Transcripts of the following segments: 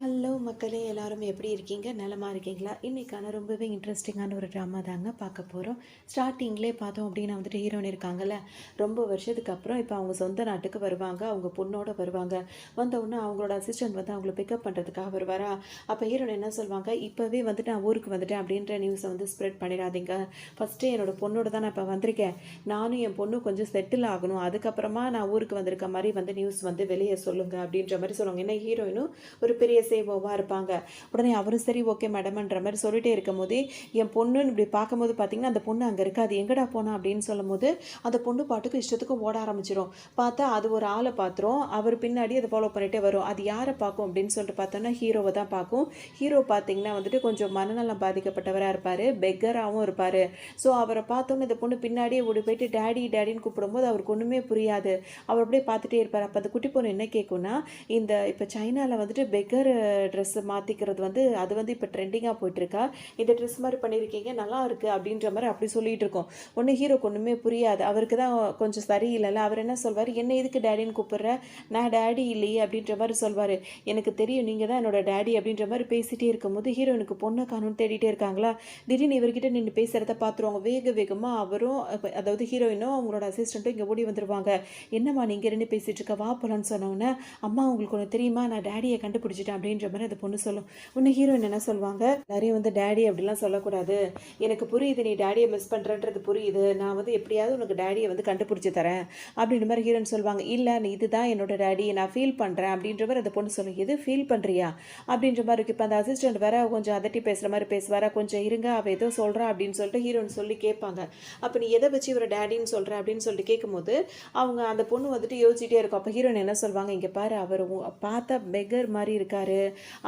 Hello மக்களே, எல்லாரும் எப்படி இருக்கீங்க? நலமா இருக்கீங்களா? இன்னைக்கான ரொம்பவே இன்ட்ரெஸ்டிங்கான ஒரு ட்ராமா தாங்க பார்க்க போகிறோம். ஸ்டார்டிங்லேயே பார்த்தோம் அப்படின்னா ஹீரோயின் இருக்காங்கல்ல, ரொம்ப வருஷத்துக்கு அப்புறம் இப்போ அவங்க சொந்த நாட்டுக்கு வருவாங்க. அவங்க பொண்ணோட வருவாங்க. வந்தவுடனே அவங்களோட அசிஸ்டன்ட் அவங்கள பிக்கப் பண்ணுறதுக்காக வருவாரா. அப்போ ஹீரோயின் என்ன சொல்லுவாங்க, இப்போவே நான் ஊருக்கு வந்துட்டேன் அப்படின்ற நியூஸை ஸ்ப்ரெட் பண்ணிடாதீங்க. ஃபஸ்ட்டு என்னோட பொண்ணோட தான் நான் இப்போ வந்திருக்கேன். நானும் என் பொண்ணும் கொஞ்சம் செட்டில் ஆகணும். அதுக்கப்புறமா நான் ஊருக்கு வந்திருக்க மாதிரி நியூஸ் வெளியே சொல்லுங்க அப்படின்ற மாதிரி சொல்லுவாங்க. ஏன்னா ஹீரோயினும் ஒரு பெரிய சேவோவாக இருப்பாங்க. உடனே அவரும் சரி ஓகே மேடம்ன்ற மாதிரி சொல்லிட்டே இருக்கும் போதே என் பொண்ணுன்னு இப்படி பார்க்கும்போது பார்த்தீங்கன்னா அந்த பொண்ணு அங்கே இருக்காது, எங்கடா போனா அப்படின்னு சொல்லும் போது அந்த பொண்ணு பாட்டுக்கு இஷ்டத்துக்கும் ஓட ஆரம்பிச்சிடும். பார்த்தா அது ஒரு ஆளை பார்த்துரும். அவர் பின்னாடி அதை ஃபாலோ பண்ணிகிட்டே வரும். அது யாரை பார்க்கும் அப்படின்னு சொல்லிட்டு பார்த்தோன்னா ஹீரோவை தான் பார்க்கும். ஹீரோ பார்த்தீங்கன்னா கொஞ்சம் மனநலம் பாதிக்கப்பட்டவராக இருப்பார், பெக்கராகவும் இருப்பார். ஸோ அவரை பார்த்தோன்னே இந்த பொண்ணு பின்னாடியே ஓடி போயிட்டு டேடி டேடின்னு கூப்பிடும்போது அவருக்கு ஒன்றுமே புரியாது. அவர் அப்படியே பார்த்துட்டே இருப்பார். அப்போ அந்த குட்டி பொண்ணு என்ன கேட்கும்னா, இந்த இப்போ சைனாவில் பெக்கர் ட்ரெஸ்ஸு மாற்றிக்கிறது அது இப்போ ட்ரெண்டிங்காக போயிட்டுருக்கா, இந்த ட்ரெஸ் மாதிரி பண்ணியிருக்கீங்க நல்லா இருக்குது அப்படின்ற மாதிரி அப்படி சொல்லிகிட்டு இருக்கோம். ஒன்று ஹீரோக்கு ஒன்றுமே புரியாது. அவருக்கு தான் கொஞ்சம் சரியில்லைல்ல. அவர் என்ன சொல்வார், என்ன எதுக்கு டேடின்னு கூப்பிட்ற, நான் டேடி இல்லையே அப்படின்ற மாதிரி சொல்வார். எனக்கு தெரியும் நீங்கள் தான் என்னோட டேடி அப்படின்ற மாதிரி பேசிகிட்டே இருக்கும்போது ஹீரோனுக்கு பொண்ணை காணும்னு தேடிட்டே இருக்காங்களா. திடீர்னு இவர்கிட்ட நின்று பேசுகிறத பார்த்துருவாங்க. வேகமாக அவரும் அதாவது ஹீரோயினும் அவங்களோட அசிஸ்டண்ட்டும் இங்கே ஓடி வந்துடுவாங்க. என்னம்மா நீங்கள் ரெண்டு பேசிகிட்டு இருக்க, வா போலான்னு சொன்னோன்னே, அம்மா உங்களுக்கு ஒன்று தெரியுமா, நான் டேடியை கண்டுபிடிச்சிட்டேன் அப்படின்ற மாதிரி அந்த பொண்ணு சொல்லும். உன்னை ஹீரோயின் என்ன சொல்லுவாங்க, நிறைய டேடி அப்படிலாம் சொல்லக்கூடாது, எனக்கு புரியுது நீ டேடியை மிஸ் பண்ணுறன்றது புரியுது, நான் எப்படியாவது உனக்கு டேடியை கண்டுபிடிச்சி தரேன் அப்படின்ற மாதிரி ஹீரோயின் சொல்லுவாங்க. இல்லை நீ இதுதான் என்னோட டேடி, நான் ஃபீல் பண்ணுறேன் அப்படின்ற மாதிரி அந்த பொண்ணு சொல்லும். எது ஃபீல் பண்ணுறியா அப்படின்ற மாதிரி இருக்குது. இப்போ அந்த அசிஸ்டன்ட் வேற கொஞ்சம் அதட்டி பேசுகிற மாதிரி பேசுவாரா, கொஞ்சம் இருங்க அவள் ஏதோ சொல்கிறா அப்படின்னு சொல்லிட்டு ஹீரோயின் சொல்லி கேட்பாங்க. அப்போ நீ எதை வச்சு இவரை டேடின்னு சொல்கிற அப்படின்னு சொல்லிட்டு கேட்கும்போது அவங்க அந்த பொண்ணு யோசிச்சுட்டே இருக்கும். அப்போ ஹீரோயின் என்ன சொல்லுவாங்க, இங்கே பாரு அவர் பார்த்தா பெக்கர் மாதிரி இருக்காரு,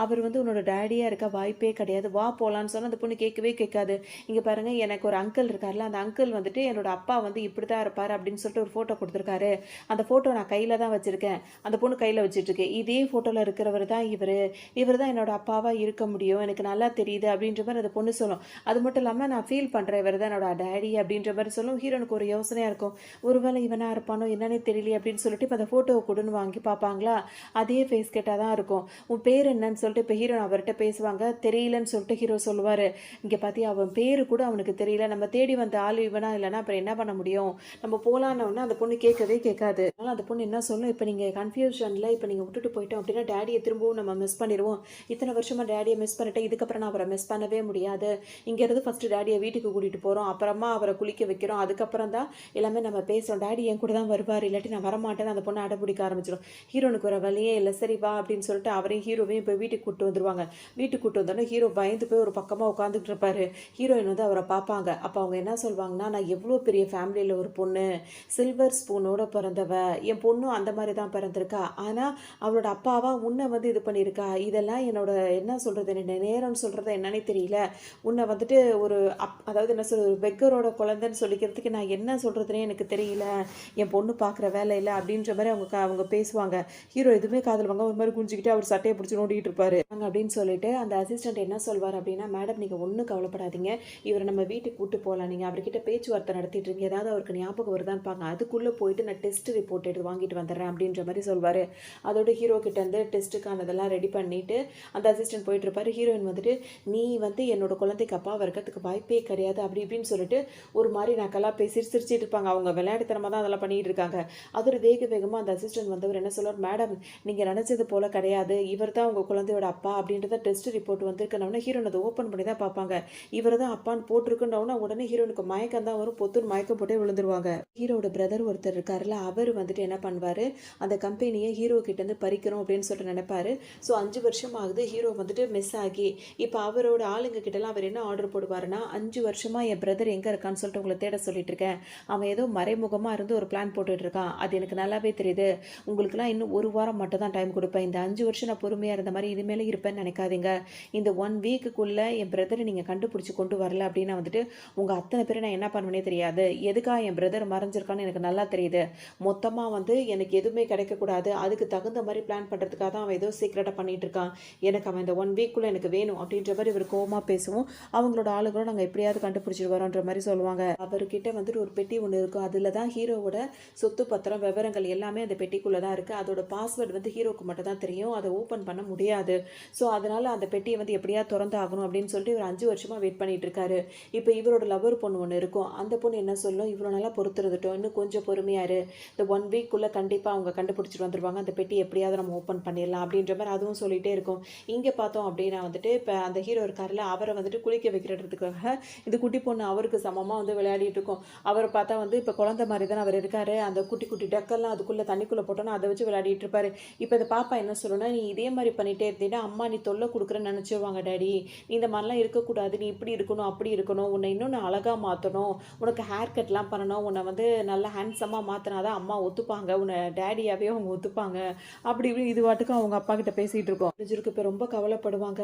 அவர் உன்னோட டேடியாக இருக்க வாய்ப்பே கிடையாது, வா போகலான்னு சொன்னால் அந்த பொண்ணு கேட்கவே கேட்காது. இங்கே பாருங்கள், எனக்கு ஒரு அங்கிள் இருக்கார்ல, அந்த அங்கிள் என்னோட அப்பா இப்படி தான் இருப்பார் அப்படின்னு சொல்லிட்டு ஒரு ஃபோட்டோ கொடுத்துருக்காரு. அந்த ஃபோட்டோ நான் கையில் தான் வச்சுருக்கேன். அந்த பொண்ணு கையில் வச்சுட்ருக்கு. இதே ஃபோட்டோவில் இருக்கிறவர் தான் இவர் தான் என்னோட அப்பாவாக இருக்க முடியும், எனக்கு நல்லா தெரியுது அப்படின்ற மாதிரி அந்த பொண்ணு சொல்லும். அது மட்டும் இல்லாமல் நான் ஃபீல் பண்ணுறேன் இவர் தான் என்னோட டேடி அப்படின்ற மாதிரி சொல்லும். ஹீரோனுக்கு ஒரு யோசனையாக இருக்கும், ஒருவேளை இவனாக இருப்பானோ என்னன்னே தெரியல அப்படின்னு சொல்லிட்டு இப்போ அந்த ஃபோட்டோவை கொடுன்னு வாங்கி பார்ப்பாங்களா, அதே ஃபேஸ் கேட்டால் தான் இருக்கும். உன் பேர் என்னன்னு சொல்லிட்டு இப்போ ஹீரோ அவர்கிட்ட பேசுவாங்க. தெரியலன்னு சொல்லிட்டு ஹீரோ சொல்லுவார், இங்கே பார்த்தியா அவன் பேர் கூட அவனுக்கு தெரியல, நம்ம தேடி வந்த ஆள் இவனா இல்லைனா அப்புறம் என்ன பண்ண முடியும், நம்ம போகலான்னு அந்த பொண்ணு கேட்கவே கேட்காது. அதனால் அந்த பொண்ணு என்ன சொல்லும், இப்போ நீங்கள் கன்ஃபியூஷனில் இப்போ நீங்கள் விட்டுட்டு போயிட்டோம் அப்படின்னா டேடியை திரும்பவும் நம்ம மிஸ் பண்ணிடுவோம். இத்தனை வருஷமாக டேடியை மிஸ் பண்ணிட்டேன், இதுக்கப்புறம் நான் அவரை மிஸ் பண்ணவே முடியாது. இங்கேருந்து ஃபஸ்ட்டு டேடியை வீட்டுக்கு கூட்டிகிட்டு போகிறோம், அப்புறமா அவரை குளிக்க வைக்கிறோம், அதுக்கப்புறம் தான் எல்லாமே நம்ம பேசுகிறோம். டேடி என் கூட தான் வருவார், இல்லாட்டி நான் வரமாட்டேன்னு அந்த பொண்ணை அடம்பிடிக்க ஆரம்பிச்சிடும். ஹீரோனுக்கு ஒரு வழியே இல்லை, சரி வா அப்படின்னு சொல்லிட்டு அவரையும் ஹீரோவையும் இப்போ வீட்டுக்கு கூப்பிட்டு வந்துடுவாங்க. வீட்டுக்கு கூப்பிட்டு வந்தோடனே ஹீரோ பயந்து போய் ஒரு பக்கமாக உட்காந்துக்கிட்டு இருப்பாரு. ஹீரோயின் அவரை பார்ப்பாங்க. அப்போ அவங்க என்ன சொல்லுவாங்கன்னா, நான் எவ்வளோ பெரிய ஃபேமிலியில் ஒரு பொண்ணு, சில்வர் ஸ்பூனோட பிறந்தவ, என் பொண்ணும் அந்த மாதிரி தான் பிறந்திருக்கா, ஆனால் அவளோட அப்பாவா உன்னை இது பண்ணியிருக்கா, இதெல்லாம் என்னோட என்ன சொல்கிறது, என்ன நேரம்னு சொல்கிறது என்னன்னே தெரியல, உன்னை ஒரு அதாவது என்ன சொல்கிறது, ஒரு பெக்கரோட குழந்தைன்னு சொல்லிக்கிறதுக்கு நான் என்ன சொல்கிறதுனே எனக்கு தெரியல, என் பொண்ணு பார்க்குற வேலை இல்லை அப்படின்ற மாதிரி அவங்க பேசுவாங்க. ஹீரோ எதுவுமே காதல் வாங்க ஒரு மாதிரி குஞ்சிக்கிட்டு அவர் சட்டையை பிடிச்சி நோண்டிகிட்டு இருப்பாரு அப்படின்னு சொல்லிட்டு அந்த அசிஸ்டன்ட் என்ன சொல்வார் அப்படின்னா, மேடம் நீங்கள் ஒன்றும் கவலைப்படாதீங்க, இவரை நம்ம வீட்டுக்கு கூட்டு போகலாம், நீங்கள் அவர்கிட்ட பேச்சுவார்த்தை நடத்திட்டு இருக்கீங்க, ஏதாவது அவருக்கு ஞாபகம் வருதான்னு பாருங்க, அதுக்குள்ளே போயிட்டு நான் டெஸ்ட் ரிப்போர்ட் எடுத்து வாங்கிட்டு வந்துடுறேன் அப்படின்ற மாதிரி சொல்வார். அதோட ஹீரோ கிட்ட இருந்து டெஸ்ட்டுக்கானதெல்லாம் ரெடி பண்ணிட்டு அந்த அசிஸ்டன்ட் போயிட்டு இருப்பாரு. ஹீரோயின் நீ என்னோட குழந்தைக்கு அப்பா இருக்கிறதுக்கு வாய்ப்பே கிடையாது அப்படி இப்படின்னு சொல்லிட்டு ஒரு மாதிரி நக்கலாக பேசி சிரிச்சிட்டு இருப்பாங்க. அவங்க விளையாட்டுத்தனமாக தான் அதெல்லாம் பண்ணிட்டு இருக்காங்க. அதோட வேகமாக அந்த அசிஸ்டன்ட் வந்தவர் என்ன சொல்வார், மேடம் நீங்கள் நினச்சது போல கிடையாது, இவர் தான் உங்கள் குழந்தையோட அப்பா அப்படின்றத டெஸ்ட் ரிப்போர்ட் வந்திருக்கணும்னா ஹீரோன் அதை ஓப்பன் பண்ணி தான் பார்ப்பாங்க. இவர் தான் அப்பான்னு போட்டிருக்குன்னா உடனே ஹீரோனுக்கு மயக்கம் தான் வரும், பொத்துன்னு மயக்கம் போட்டே விழுந்துருவாங்க. ஹீரோட பிரதர் ஒருத்தர் இருக்காருல்ல, அவர் என்ன பண்ணுவார், அந்த கம்பெனியை ஹீரோ கிட்டேருந்து பறிக்கணும் அப்படின்னு சொல்லிட்டு நினைப்பாரு. ஸோ 5 வருஷம் ஆகுது ஹீரோ மிஸ் ஆகி. இப்போ அவரோட ஆளுங்க கிட்டலாம் அவர் என்ன ஆர்டர் போடுவாருன்னா, 5 வருஷமாக என் பிரதர் எங்கே இருக்கான்னு சொல்லிட்டு உங்களை தேட சொல்லிட்டு இருக்கேன், அவன் ஏதோ மறைமுகமாக இருந்து ஒரு பிளான் போட்டுட்டு இருக்கான், அது எனக்கு நல்லாவே தெரியுது, உங்களுக்குலாம் இன்னும் 1 வாரம் மட்டும் தான் டைம் கொடுப்பேன், இந்த 5 வருஷம் நான் பொறுமையாக இருந்த மாதிரி இனிமேல் இருப்பேன்னு நினைக்காதீங்க, இந்த 1 வீக்குக்குள்ளே என் பிரதரை நீங்கள் கண்டுபிடிச்சி கொண்டு வரல அப்படின்னா உங்கள் அத்தனை பேரை நான் என்ன பண்ணுவேனே தெரியாது, எதுக்காக என் பிரதர் மறைஞ்சிருக்கான்னு எனக்கு நல்லா தெரியுது, மொத்தமாக எனக்கு எதுவுமே கிடைக்கக்கூடாது, அதுக்கு தகுந்த மாதிரி பிளான் பண்ணுறதுக்காக தான் அவன் ஏதோ சீக்கிரட்டாக பண்ணிகிட்டு இருக்கான், எனக்கு அவன் இந்த 1 வீக்குள்ளே எனக்கு வேணும் அப்படின்ற மாதிரி இவர் கோவமாக பேசுவோம். அவங்களோட ஆளுகளும் நாங்கள் எப்படியாவது கண்டுபிடிச்சிட்டு வரோன்ற மாதிரி சொல்லுவாங்க. அவர்கிட்ட ஒரு பெட்டி ஒன்று இருக்கும், அதில் தான் ஹீரோவோட சொத்து பத்திரம் விவரங்கள் எல்லாமே அந்த பெட்டிக்குள்ளே தான் இருக்குது. அதோட பாஸ்வேர்டு ஹீரோக்கு மட்டும் தான் தெரியும், அதை ஓப்பன் பண்ண முடியாது. ஸோ அதனால் அந்த பெட்டியை வந்து எப்படியா திறந்து ஆகணும் அப்படின்னு சொல்லிட்டு இவர் 5 வருஷமாக வெயிட் பண்ணிட்டு இருக்காரு. இப்போ இவரோட லவ்வர் பொண்ணு ஒன்று இருக்கும். அந்த பொண்ணு என்ன சொல்லும், இவ்வளோ நாளாக பொறுத்துருந்துட்டோம், இன்னும் கொஞ்சம் பொறுமையாக இரு, இந்த 1 வீக்குள்ளே கண்டிப்பாக அவங்க கண்டுபிடிச்சிட்டு வந்துருவாங்க, அந்த பெட்டி எப்படியாவது நம்ம ஓப்பன் பண்ணிடலாம் அப்படின்ற மாதிரி அதுவும் சொல்லிகிட்டே இருக்கும். இங்கே பார்த்தோம் அப்படின்னா வந்துட்டு இப்போ அந்த ஹீரோ இருக்கார்ல, அவரை வந்துட்டு குளிக்க வைக்கிறதுக்காக இந்த குட்டி பொண்ணு அவருக்கு சமமாக வந்து விளையாடிட்டு இருக்கும். அவரை பார்த்தா வந்து இப்போ குழந்தை மாதிரி தானே அவர் இருக்காரு. அந்த குட்டி குட்டி டக்கெல்லாம் அதுக்குள்ளே தண்ணிக்குள்ளே போட்டோன்னா அதை வச்சு விளையாடிட்டு இருப்பாரு. இப்போ இந்த பாப்பா என்ன சொல்லணும்னா, நீ இதே மாதிரி பண்ணிகிட்டே இருந்தீங்கன்னா அம்மா நீ தொல்லை கொடுக்குறேன்னு நினச்சிருவாங்க டாடி, நீ இந்த மாதிரிலாம் இருக்கக்கூடாது, நீ இப்படி இருக்கணும் அப்படி இருக்கணும், உன்னை இன்னொன்று அழகாக மாற்றணும், உனக்கு ஹேர் கட்லாம் பண்ணணும், உன்னை வந்து நல்லா ஹேண்ட்ஸமாக மாற்றினாதான் அம்மா ஒத்துப்பாங்க, உன்னை டேடியாகவே அவங்க ஒத்துப்பாங்க அப்படி இப்படி இது வாட்டுக்கும் அவங்க அப்பா கிட்ட பேசிகிட்டு இருக்கோம். தெரிஞ்சிருக்கு. இப்போ ரொம்ப கவலைப்படுவாங்க.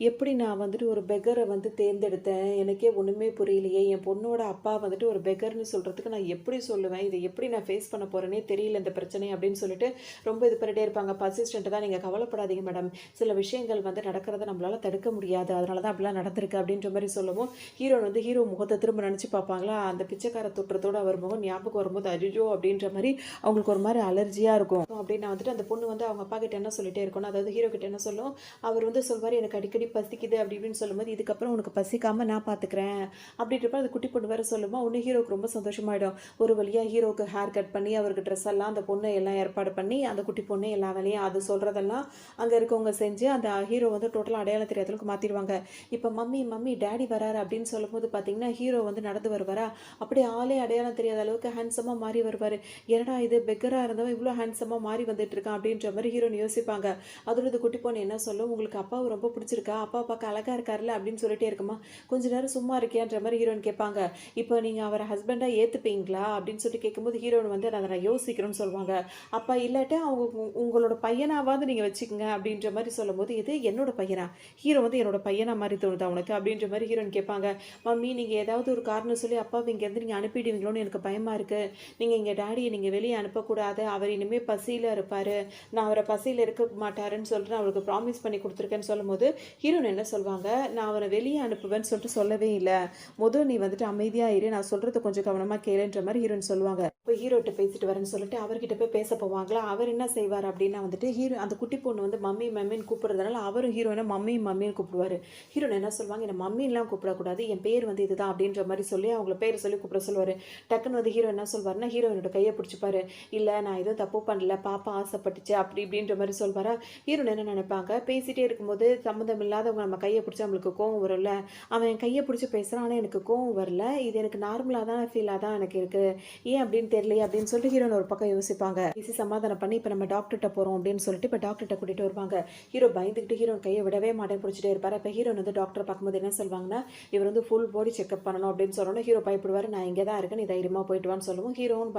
எப்படி நான் வந்துட்டு ஒரு பெக்கரை வந்து தேர்ந்தெடுத்தேன், எனக்கே ஒன்றுமே புரியலையே, என் பொண்ணோட அப்பா வந்துட்டு ஒரு பெக்கர்னு சொல்கிறதுக்கு நான் எப்படி சொல்லுவேன், இதை எப்படி நான் ஃபேஸ் பண்ண போகிறேனே தெரியல இந்த பிரச்சனை அப்படின்னு சொல்லிட்டு ரொம்ப இது பண்ணிட்டே இருப்பாங்க. பர்சிஸ்டன்ட் தான், நீங்கள் கவலைப்படாதீங்க மேடம், சில விஷயங்கள் வந்து நடக்கிறத நம்மளால் தடுக்க முடியாது, அதனால தான் அப்படிலாம் நடந்திருக்கு அப்படின்ற மாதிரி சொல்லவும் ஹீரோன் வந்து ஹீரோ முகத்தை திரும்ப நினச்சி பார்ப்பாங்களா, அந்த பிச்சைக்கார தொற்றத்தோடு அவர் முகம் ஞாபகம் வரும்போது அஜிஜோ அப்படின்ற மாதிரி அவங்களுக்கு ஒரு மாதிரி அலர்ஜியாக இருக்கும். அப்படின்னு வந்துட்டு அந்த பொண்ணு வந்து அவங்க அப்பா கிட்ட என்ன சொல்லிட்டே இருக்கணும், அதாவது ஹீரோ கிட்ட என்ன சொல்லும், அவர் வந்து சொல்வார் எனக்கு அடிக்கடி பசிக்குது அப்படி இப்படின்னு சொல்லும்போது, இதுக்கப்புறம் உனக்கு பசிக்காமல் நான் பார்த்துக்கிறேன் அப்படின்றப்ப அது குட்டி பொண்ணு வேறு சொல்லுமா, ஒன்று ஹீரோக்கு ரொம்ப சந்தோஷமாயிடும். ஒரு வழியாக ஹீரோக்கு ஹேர் கட் பண்ணி அவருக்கு ட்ரெஸ் எல்லாம் அந்த பொண்ணு எல்லாம் ஏற்பாடு பண்ணி அந்த குட்டி பொண்ணு எல்லா வேலையும் அது சொல்கிறதெல்லாம் அங்கே இருக்கவங்க செஞ்சு அந்த ஹீரோ வந்து டோட்டலாக அடையாளம் தெரியாதவங்களுக்கு மாற்றிடுவாங்க. இப்போ மம்மி மம்மி டேடி வராரு அப்படின்னு சொல்லும்போது பார்த்தீங்கன்னா ஹீரோ வந்து நடந்து வருவாரா, அப்படியே ஆளே அடையாளம் தெரியாத அளவுக்கு ஹேண்ட்ஸமாக மாறி வருவார். என்னடா இது பெக்கராக இருந்தவன் இவ்வளோ ஹேண்ட்ஸமாக மாறி வந்துட்டு இருக்கான் அப்படின்ற மாதிரி ஹீரோன் யோசிப்பாங்க. அதோட இது குட்டி பொண்ணு என்ன சொல்லும், உங்களுக்கு அப்பாவை ரொம்ப பிடிச்சிருக்கா, அப்பா பார்க்க அழகாக இருக்காருல்ல அப்படின்னு சொல்லிட்டே இருக்குமா, கொஞ்ச நேரம் சும்மா இருக்கியான்ற மாதிரி ஹீரோன் கேட்பாங்க. இப்போ நீங்கள் அவரை ஹஸ்பண்டாக ஏற்றுப்பீங்களா அப்படின்னு சொல்லிட்டு கேட்கும்போது ஹீரோன் வந்து அதை நான் யோசிக்கிறேன்னு சொல்லுவாங்க. அப்பா இல்லாட்டா அவங்க உங்களோட பையனாவது நீங்கள் வச்சுக்கோங்க அப்படின்ற மாதிரி சொல்லும்போது, இது என்னோட பையனா, ஹீரோ வந்து என்னோட பையனா மாதிரி தோணுதா உனக்கு அப்படின்ற மாதிரி ஹீரோன் கேட்பாங்க. மம்மி நீங்கள் ஏதாவது ஒரு காரணம் சொல்லி அப்பாவை இங்கேருந்து நீங்கள் அனுப்பிடுவீங்களோன்னு எனக்கு பயமாக இருக்குது, நீங்கள் இங்கே டேடியை நீங்கள் வெளியே அனுப்பக்கூடாது, அவர் இனிமேல் பசியில் இருப்பார், நான் அவரை பசியில் இருக்க மாட்டாருன்னு சொல்லிட்டு நான் அவருக்கு ப்ராமிஸ் பண்ணி கொடுத்துருக்கேன்னு சொல்லும்போது ஹீரோன் என்ன சொல்லுவாங்க, நான் அவரை வெளியே அனுப்புவேன்னு சொல்லிட்டு சொல்லவே இல்லை, முதல் நீ வந்துட்டு அமைதியாக இரு, நான் சொல்கிறது கொஞ்சம் கவனமாக கேளுன்ற மாதிரி ஹீரோன் சொல்லுவாங்க. இப்போ ஹீரோட்ட பேசிட்டு வரேன்னு சொல்லிட்டு அவர்கிட்ட போய் பேச போவாங்களா, அவர் என்ன செய்வார் அப்படின்னா வந்துட்டு ஹீரோ அந்த குட்டி பொண்ணு வந்து மம்மி மம்மின்னு கூப்பிடுறதுனால அவரும் ஹீரோனை மம்மி மம்மின்னு கூப்பிடுவார். ஹீரோன் என்ன சொல்லுவாங்க, என்னை மம்மின்லாம் கூப்பிடக்கூடாது, என் பேர் வந்து இதுதான் அப்படின்ற மாதிரி சொல்லி அவங்கள பேர் சொல்லி கூப்பிட சொல்லுவார். டக்குன்னு வந்து ஹீரோ என்ன சொல்வார்னா ஹீரோயினோட கையை பிடிச்சிப்பாரு. இல்லை நான் எதுவும் தப்பு பண்ணல, பாப்பா ஆசைப்பட்டுச்சு அப்படி இப்படின்ற மாதிரி சொல்வாரா. ஹீரோன் என்ன நினைப்பாங்க, பேசிகிட்டே இருக்கும்போது சம்மந்தம் இல்லாதவங்க நம்ம கையை பிடிச்சி நம்மளுக்கு கோவம் வரும்ல, அவன் என் கையை பிடிச்சி பேசுகிறான் ஆனால் எனக்கு கோவம் வரல, இது எனக்கு நார்மலாக தான் ஃபீலாக தான் எனக்கு இருக்குது, ஏன் அப்படின்னு தெரியலையே அப்படின்னு சொல்லிட்டு ஹீரோன் ஒரு பக்கம் யோசிப்பாங்க. ஈஸி சமாதானம் பண்ணி இப்போ நம்ம டாக்டர்கிட்ட போகிறோம் அப்படின்னு சொல்லிட்டு இப்போ டாக்டர்கிட்ட கூட்டிகிட்டு வருவாங்க. ஹீரோ பயந்துக்கிட்டு ஹீரோன் கையை விடவே மாட்டேன்னு பிடிச்சிட்டே இருப்பார். இப்போ ஹீரோன் வந்து டாக்டரை பார்க்கும்போது என்ன சொல்லுவாங்கன்னா, இவர் வந்து ஃபுல் பாடி செக்அப் பண்ணணும் அப்படின்னு சொல்லணும். ஹீரோ பயப்படுவார், நான் இங்கே தான் இருக்கேன், நீ தைரியமாக போயிட்டு வான்னு சொல்லுவோம். ஹீரோவும்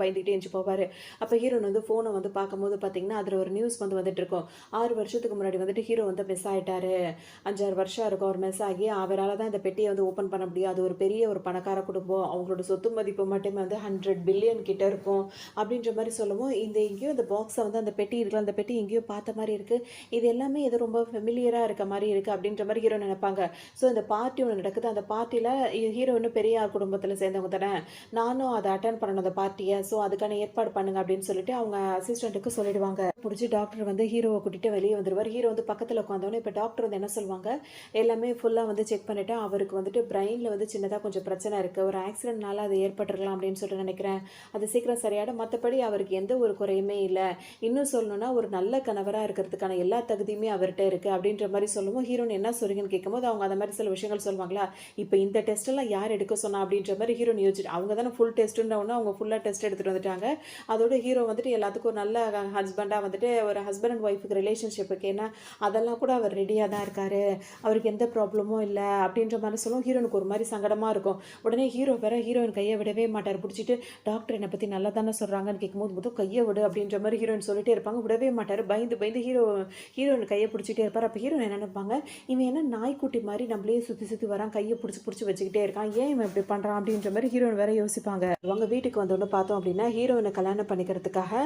பயந்துக்கிட்டே எஞ்சி போவார். அப்போ ஹீரோன் வந்து ஃபோனை வந்து பார்க்கும்போது பார்த்தீங்கன்னா அதில் ஒரு நியூஸ் வந்து வந்துட்டு இருக்கும். 6 வருஷத்துக்கு முன்னாடி வந்துட்டு ஹீரோ வந்து மிஸ் ஆகிட்டாரு, 5-6 வருஷம் இருக்கும் அவர் மிஸ் ஆகி, அவரால் தான் இந்த பெட்டியை வந்து ஓப்பன் பண்ண முடியும், அது ஒரு பெரிய ஒரு பணக்கார குடும்பம், அவங்களோட சொத்து மதிப்பு மட்டுமே வந்து 100 பில்லியன் கிட்ட இருக்கும் அப்படின்ற மாதிரி சொல்லுவோம். இந்த எங்கேயோ இந்த பாக்ஸை வந்து அந்த பெட்டி இருக்குல்ல, அந்த பெட்டி எங்கேயோ பார்த்த மாதிரி இருக்குது, இது எல்லாமே ஏதோ ரொம்ப ஃபெமிலியராக இருக்க மாதிரி இருக்குது அப்படின்ற மாதிரி ஹீரோ நினைப்பாங்க. ஸோ இந்த பார்ட்டி ஒன்று நடக்குது, அந்த பார்ட்டியில் ஹீரோ இன்னும் பெரியார் குடும்பத்தில் சேர்ந்தவங்க தானே, நானும் அதை அட்டன் பண்ணணும் அந்த பார்ட்டியை, ஸோ அதுக்கான ஏற்பாடு பண்ணுங்க அப்படின்னு சொல்லிட்டு அவங்க அசிஸ்டண்ட்டுக்கு சொல்லிடுவாங்க. பிடிச்சி டாக்டர் வந்து ஹீரோவை கூட்டிகிட்டு வெளியே வந்துடுவார். ஹீரோ வந்து பக்கத்தில் உட்காந்தோன்னே இப்போ டாக்டர் வந்து என்ன சொல்லுவாங்க, எல்லாமே ஃபுல்லாக வந்து செக் பண்ணிவிட்டு அவருக்கு வந்துட்டு பிரெயினில் வந்து சின்னதாக கொஞ்சம் பிரச்சனை இருக்குது, ஒரு ஆக்சிடென்ட்னால அது ஏற்பட்டுருக்கலாம் அப்படின்னு சொல்லிட்டு நினைக்கிறேன், அது சீக்கிரம் சரியாயிடும், மற்றபடி அவருக்கு எந்த ஒரு குறையுமே இல்லை, இன்னும் சொல்லணும்னா ஒரு நல்ல கணவராக இருக்கிறதுக்கான எல்லா தகுதியுமே அவர்கிட்ட இருக்குது அப்படின்ற மாதிரி சொல்லுவோம். ஹீரோன் என்ன சொல்றீங்கன்னு கேட்கும்போது அவங்க அந்த மாதிரி சில விஷயங்கள் சொல்லுவாங்களா, இப்போ இந்த டெஸ்ட்டெல்லாம் யார் எடுக்க சொன்னா அப்படின்ற மாதிரி ஹீரோன் யோசிச்சுட்டு, அவங்க தானே ஃபுல் டெஸ்ட்டுன்னு அவங்க ஃபுல்லாக டெஸ்ட் எடுத்துகிட்டு வந்துட்டாங்க. அதோட ஹீரோ வந்துட்டு எல்லாத்துக்கும் ஒரு நல்ல ஹஸ்பண்டாக வந்துட்டு ஒரு ஹஸ்பண்ட் அண்ட் ஒய்ஃபுக்கு ரிலேஷன்ஷிப்புக்கு ஏன்னா அதெல்லாம் கூட அவர் ரெடியாக தான் இருக்கார், அவருக்கு எந்த ப்ராப்ளமும் இல்லை அப்படின்ற மாதிரி சொல்லுவோம். ஹீரோனுக்கு ஒரு மாதிரி சங்கடமாக இருக்கும். உடனே ஹீரோ வேற ஹீரோயின் கையை விடவே மாட்டார், பிடிச்சிட்டு டாக்டர் என்னை பற்றி நல்லா தானே சொல்கிறாங்கன்னு கேட்கும்போது முதல் கையை விடு அப்படின்ற மாதிரி ஹீரோயின் சொல்லிட்டே இருப்பாங்க. விடவே மாட்டார், பயந்து பயந்து ஹீரோயின் கையை பிடிச்சிட்டே இருப்பார். அப்போ ஹீரோயின் என்ன நினைப்பாங்க, இவன் என்ன நாய்க்குட்டி மாதிரி நம்மளே சுற்றி சுற்றி வரான், கையை பிடிச்சி வச்சுக்கிட்டே இருக்கான், ஏன் இவன் இப்படி பண்ணுறான் அப்படின்ற மாதிரி ஹீரோயின் வேற யோசிப்பாங்க. அவங்க வீட்டுக்கு வந்தோன்னு பார்த்தோம் அப்படின்னா ஹீரோயினை கல்யாணம் பண்ணிக்கிறதுக்காக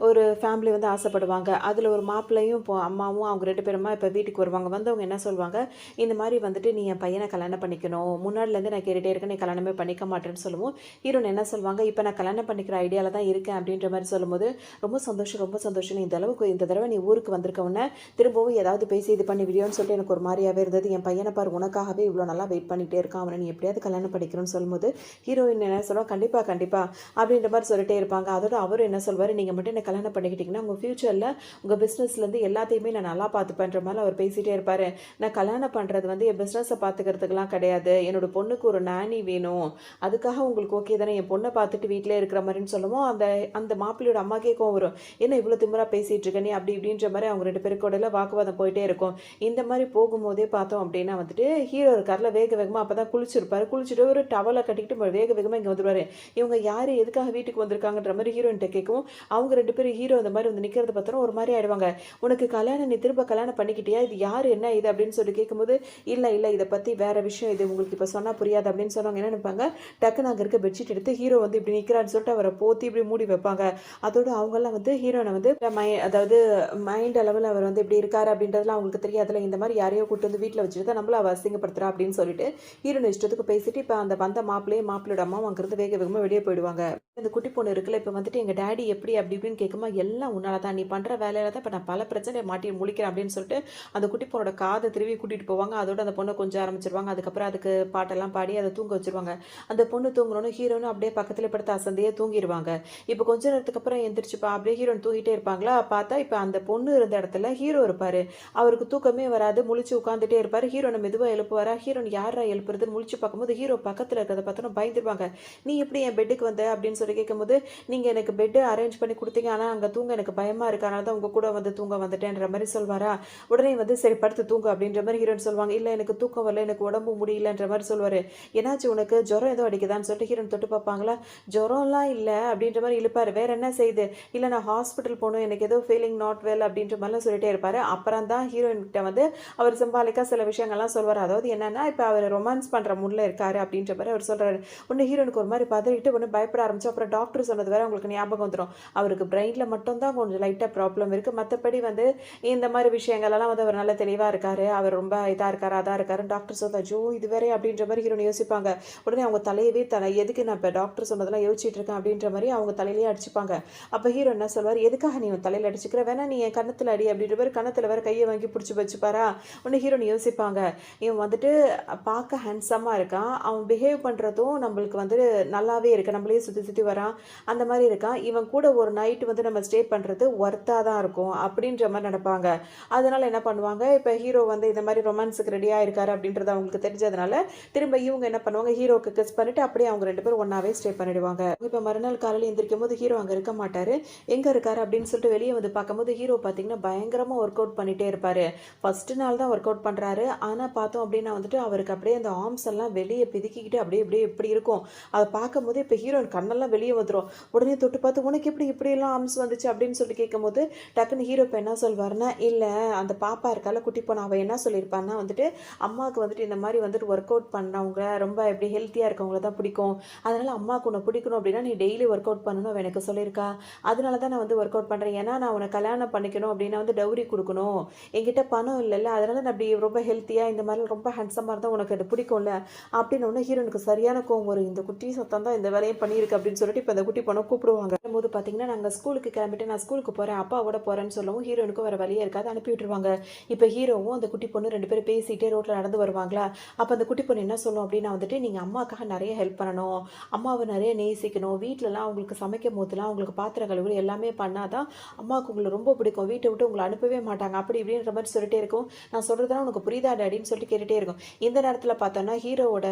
ஒரு ஃபேமிலி வந்து ஆசைப்படுவாங்க. அதில் ஒரு மாப்பிள்ளையும் இப்போ அம்மாவும் அவங்க 2 பேருமா இப்போ வீட்டுக்கு வருவாங்க. வந்து அவங்க என்ன சொல்லுவாங்க, இந்த மாதிரி வந்துட்டு நீ என் பையனை கல்யாணம் பண்ணிக்கணும், முன்னாடிலேருந்து நான் கேட்டுகிட்டே இருக்கேன், நீ கல்யாணமே பண்ணிக்க மாட்டேன்னு சொல்லுவோம். ஹீரோயின் என்ன சொல்லுவாங்க, இப்போ நான் நான் கல்யாணம் பண்ணிக்கிற ஐடியாவில் தான் இருக்கேன் அப்படின்ற மாதிரி சொல்லும்போது, ரொம்ப சந்தோஷம் ரொம்ப சந்தோஷம். இந்த அளவுக்கு இந்த தடவை நீ ஊருக்கு வந்திருக்க உடனே திரும்பவும் ஏதாவது பேசி இது பண்ணி விடியோன்னு சொல்லிட்டு எனக்கு ஒரு மாதிரியாவே இருந்தது. என் பையனை பாரு உனக்காகவே இவ்வளோ நல்லா வெயிட் பண்ணிகிட்டே இருக்கான், அவனை நீ எப்படியாவது கல்யாணம் பண்ணிக்கிறோன்னு சொல்லும்போது ஹீரோயின் என்ன சொல்லுவா, கண்டிப்பாக கண்டிப்பாக அப்படின்ற மாதிரி சொல்லிட்டே இருப்பாங்க. அதோட அவரும் என்ன சொல்வார், நீங்கள் மட்டும் என்ன கல்யாணம் பண்ணிக்கிட்டிங்கன்னா உங்கள் ஃப்யூச்சரில் உங்கள் பிஸ்னஸ்லேருந்து எல்லாத்தையுமே நான் நல்லா பார்த்துப்பேன்ற மாதிரி அவர் பேசிகிட்டே இருப்பார். நான் கல்யாணம் பண்ணுறது வந்து என் பிஸ்னஸை பார்த்துக்கிறதுக்கெலாம் கிடையாது, என்னோட பொண்ணுக்கு ஒரு நானி வேணும், அதுக்காக உங்களுக்கு ஓகே தானே, என் பொண்ணை பார்த்துட்டு வீட்டிலே இருக்கிற மாதிரின்னு சொல்லுவோம். அந்த அந்த மாப்பிள்ளையோட அம்மாக்கே கோவம் வரும், என்ன இவ்வளோ திமிரா பேசிகிட்டு இருக்க நீ அப்படி இப்படின்ற மாதிரி அவங்க 2 பேருக்கூட வாக்குவாதம் போயிட்டே இருக்கும். இந்த மாதிரி போகும்போதே பார்த்தோம் அப்படின்னா வந்துட்டு ஹீரோ இருக்கார்ல வேக வேகமாக அப்போ தான் குளிச்சிருப்பாரு, குளிச்சுட்டு ஒரு டவலை கட்டிக்கிட்டு வேக வேகமாக இங்கே வந்துடுவார். இவங்க யார் எதுக்காக வீட்டுக்கு வந்திருக்காங்கன்ற மாதிரி ஹீரோயின்ட்ட கேட்கவும் அவங்க 2 பேரும் ஹீரோ இந்த மாதிரி வந்து நிற்கிறத பார்த்தோம் ஒரு மாதிரி ஆயிடுவாங்க. உனக்கு கல்யாணம் நீ திரும்ப கல்யாணம் பண்ணிக்கிட்டியா, இது யார் என்ன இது அப்படின்னு சொல்லி கேட்கும்போது, இல்லை இல்லை இதை பற்றி வேற விஷயம், இது உங்களுக்கு இப்போ சொன்னால் புரியாது அப்படின்னு சொன்னவங்க என்ன நினைப்பாங்க, டக்குன்னு அங்கே இருக்க பெட்ஷீட் எடுத்து ஹீரோ வந்து இப்படி நிற்கிறான்னு சொல்லிட்டு அவரை போத்தி இப்படி மூடி வைப்பாங்க. அதோட அவங்கெல்லாம் வந்து ஹீரோனை வந்து அதாவது மைண்ட் அளவில் அவர் வந்து இப்படி இருக்காரு அப்படின்றதுலாம் அவங்களுக்கு தெரியாதுல, இந்த மாதிரி யாரையோ கூட்டு வந்து வீட்டில் வச்சுட்டு தான் நம்மள அவ அசிங்கப்படுத்துறா அப்படின்னு சொல்லிட்டு ஹீரோனை இஷ்டத்துக்கு பேசிட்டு இப்போ அந்த வந்த மாப்பிள்ளையோட அம்மாவும் அங்கிருந்து வேக வேகமாக வெளியே போயிடுவாங்க. இந்த குட்டி பொண்ணு இருக்குல்ல இப்போ வந்துட்டு எங்கள் டேடி எப்படி அப்படி இப்படின்னு கேட்குமா, எல்லாம் உன்னால தான், நீ பண்ணுற வேலையில தான் இப்போ நான் பல பிரச்சனை மாட்டி முழிக்கிறேன் அப்படின்னு சொல்லிட்டு அந்த குட்டி பொண்ணோட காதை திருவி கூட்டிகிட்டு போவாங்க. அதோட அந்த பொண்ணை கொஞ்சம் ஆரம்பிச்சிருவாங்க. அதுக்கப்புறம் அதுக்கு பாட்டெல்லாம் பாடி அதை தூங்க வச்சிருவாங்க. அந்த பொண்ணு தூங்கணும்னு ஹீரோனும் அப்படியே பக்கத்தில் படுத்து அசந்தையே தூங்கிடுவாங்க. இப்போ கொஞ்ச நேரத்துக்கு அப்புறம் எந்திரிச்சுப்பா அப்படியே ஹீரோன் தூங்கிட்டே இருப்பாங்களா, பார்த்தா இப்போ அந்த பொண்ணு இருந்த இடத்துல ஹீரோ இருப்பார். அவருக்கு தூக்கமே வராது, முழிச்சு உட்காந்துட்டே இருப்பார். ஹீரோனை மெதுவாக எழுப்புவாரா, ஹீரோன் யாரா எழுப்புறதுன்னு முழிச்சு பார்க்கும்போது ஹீரோ பக்கத்தில் இருக்கிறத பார்த்தோன்னா பயந்துருவாங்க. நீ எப்படி என் பெட்டுக்கு வந்த அப்படின்னு சொல்லி கேட்கும்போது, நீங்கள் எனக்கு பெட்டு அரேஞ்ச் பண்ணி கொடுத்தீங்க, ஆனால் அங்கே தூங்க எனக்கு பயமாக இருக்கு, அதனால தான் உங்கள் கூட வந்து தூங்க வந்துட்டேன்ற மாதிரி சொல்வாரா. உடனே வந்து சரி படுத்து தூங்க அப்படின்ற மாதிரி ஹீரோன் சொல்லுவாங்க. இல்லை எனக்கு தூக்கம் வரல, எனக்கு உடம்பு முடியலன்ற மாதிரி சொல்லுவார். என்னாச்சு உனக்கு ஜுரம் ஏதோ அடிக்குதான்னு சொல்லிட்டு ஹீரோன் தொட்டு பார்ப்பாங்களா, ஜுரம்லாம் இல்லை அப்படின்ற மாதிரி இழுப்பார். வேற என்ன செய்யுது, இல்லை நான் ஹாஸ்பிட்டல் போகணும், எனக்கு ஏதோ ஃபீலிங் நாட் வெல் அப்படின்ற மாதிரிலாம் சொல்லிட்டே இருப்பார். அப்புறம் தான் ஹீரோயின்கிட்ட வந்து அவர் சிம்பாலிக்காக சில விஷயங்கள்லாம் சொல்வார். அதாவது என்னன்னா இப்போ அவர் ரொமான்ஸ் பண்ணுற மூடில் இருக்காரு அப்படின்ற மாதிரி அவர் சொல்கிறாரு. ஒன்று ஹீரோனுக்கு ஒரு மாதிரி பதறிட்டு ஒன்று பயப்பட ஆரம்பிச்சு. அப்புறம் டாக்டர் சொன்னது வேற உங்களுக்கு ஞாபகம் வந்துடும், அவருக்கு பிரெயினில் மட்டும்தான் கொஞ்சம் லைட்டாக ப்ராப்ளம் இருக்குது, மற்றபடி வந்து இந்த மாதிரி விஷயங்கள்லாம் வந்து அவர் நல்ல தெளிவாக இருக்காரு, அவர் ரொம்ப இதாக இருக்காரு அதாக இருக்காரு டாக்டர் சொன்னா ஜோ இது வேற அப்படின்ற மாதிரி ஹீரோன் யோசிப்பாங்க. உடனே அவங்க தலையவே எதுக்கு நான் இப்போ டாக்டர் சொன்னதெல்லாம் யோசிச்சுட்டு இருக்கேன் அப்படின்ற மாதிரி அவங்க தலையிலேயே அடிச்சுப்பாங்க. அப்போ ஹீரோ என்ன சொல்வார், எதுக்காக நீ உன் தலையில் அடிச்சுக்கிற, வேணா நீ என் கன்னத்தில் அடி அப்படின்ற மாதிரி கன்னத்தில் வேற கையை வாங்கி பிடிச்சி வச்சுப்பாரா. உடனே ஹீரோன் யோசிப்பாங்க, இவன் வந்துட்டு பார்க்க ஹேண்ட்ஸமாக இருக்கான், அவன் பிஹேவ் பண்ணுறதும் நம்மளுக்கு வந்து நல்லாவே இருக்கு, நம்மளே சுற்றி சுற்றி வரான் அந்த மாதிரி இருக்கான், இவன் கூட ஒரு நைட்டு வந்து நம்ம ஸ்டே பண்ணுறது ஒர்த்தாக தான் இருக்கும் அப்படின்ற மாதிரி நினைப்பாங்க. அதனால என்ன பண்ணுவாங்க, இப்போ ஹீரோ வந்து இந்த மாதிரி ரொமான்ஸுக்கு ரெடியாக இருக்காரு அப்படின்றது அவங்களுக்கு தெரிஞ்சதுனால திரும்ப இவங்க என்ன பண்ணுவாங்க, ஹீரோக்கு கிஸ் பண்ணிட்டு அப்படியே அவங்க 2 பேரும் ஒன்றாவே ஸ்டே பண்ணிடுவாங்க. இப்போ மறுநாள் காலையில் எந்திரிக்கும் போது ஹீரோ அங்கே இருக்க மாட்டார், எங்கே இருக்காரு அப்படின்னு சொல்லிட்டு வெளியே வந்து பார்க்கும்போது ஹீரோ பார்த்தீங்கன்னா பயங்கரமாக ஒர்க் அவுட் பண்ணிகிட்டே இருப்பார். ஃபஸ்ட்டு நாள் தான் ஒர்க் அவுட் பண்ணுறாரு, ஆனால் பார்த்தோம் அப்படின்னா வந்துட்டு அவருக்கு அப்படியே அந்த ஆர்ம்ஸ் எல்லாம் வெளியே பிதுக்கிக்கிட்டு அப்படியே அப்படியே எப்படி இருக்கும் அதை பார்க்கும்போது இப்போ ஹீரோயின் கண்ணெல்லாம் வெளியே வந்துடும். உடனே தொட்டு பார்த்து உனக்கு எப்படி இப்படியெல்லாம் ஆர்ம்ஸ் வந்துச்சு அப்படின்னு சொல்லி கேட்கும்போது டக்குன்னு ஹீரோ இப்போ என்ன சொல்வார்னா, இல்லை அந்த பாப்பா இருக்கால குட்டி பொண்ணு அவள் என்ன சொல்லியிருப்பான்னா வந்துட்டு அம்மாவுக்கு வந்துட்டு இந்த மாதிரி வந்துட்டு ஒர்க் அவுட் பண்ணவங்க ரொம்ப எப்படி ஹெல்த்தியாக இருக்கவங்கள தான் பிடிக்கும், அதனால் அம்மாவுக்கு உன்னை பிடிக்கணும் அப்படின்னா நீ டெய்லி ஒர்க் அவுட் பண்ணணும் அவள் எனக்கு சொல்லியிருக்கா, அதனால தான் நான் வந்து ஒர்க் அவுட் பண்ணுறேன், ஏன்னா நான் உன்னை கல்யாணம் பண்ணிக்கணும் அப்படின்னா வந்து டவுரி கொடுக்கணும், என்கிட்ட பணம் இல்லைல்ல, அதனால் நான் அப்படி ரொம்ப ஹெல்த்தியாக இந்த மாதிரி ரொம்ப ஹேண்ட்ஸமாக இருந்தால் உனக்கு அது பிடிக்கும்ல அப்படின்னு ஒன்று ஹீரோனுக்கு சரியான கோவம் வரும். இந்த குட்டி சத்தம் தான் இந்த வேலையை பண்ணியிருக்கு அப்படின்னு சொல்லிட்டு இப்போ இந்த குட்டி பொண்ணை கூப்பிடுவாங்க. போது பார்த்தீங்கன்னா நாங்கள் ஸ்கூலுக்கு கிளம்பிட்டு நான் ஸ்கூலுக்கு போகிறேன் அப்பாவோட போகிறேன்னு சொல்லவும் ஹீரோனுக்கும் வேறு வழியே இருக்காது அனுப்பி விட்டுருவாங்க. இப்போ ஹீரோவும் அந்த குட்டி பொண்ணு 2 பேரும் பேசிகிட்டே ரோட்டில் நடந்து வருவாங்களா. அப்போ அந்த குட்டி பொண்ணு என்ன சொல்லும் அப்படின்னா வந்துட்டு, நீங்கள் அம்மாவுக்காக நிறைய ஹெல்ப் பண்ணணும், அம்மாவை நிறைய நேசிக்கணும், வீட்டிலலாம் அவங்களுக்கு சமைக்கும் போதெல்லாம் அவங்களுக்கு பாத்திரம் கழுவு எல்லாமே பண்ணாதான் அம்மாவுக்கு உங்களை ரொம்ப பிடிக்கும், வீட்டை விட்டு உங்களை அனுப்பவே மாட்டாங்க அப்படி இப்படின்ற மாதிரி சொல்லிட்டே இருக்கும். நான் சொல்கிறதுலாம் உனக்கு புரியுதா டேடின்னு சொல்லிட்டு கேட்டுகிட்டே இருக்கும். இந்த நேரத்தில் பார்த்தோன்னா ஹீரோவோட